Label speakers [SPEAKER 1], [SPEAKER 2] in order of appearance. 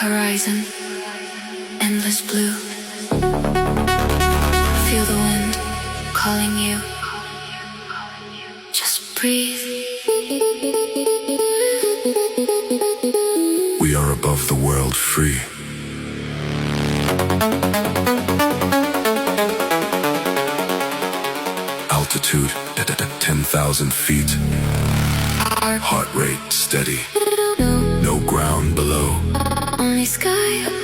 [SPEAKER 1] horizon, endless blue. Feel the wind calling you. Just breathe.
[SPEAKER 2] We are above the world, free. Altitude at 10,000 feet. Heart rate steady. No ground below.
[SPEAKER 1] Only sky.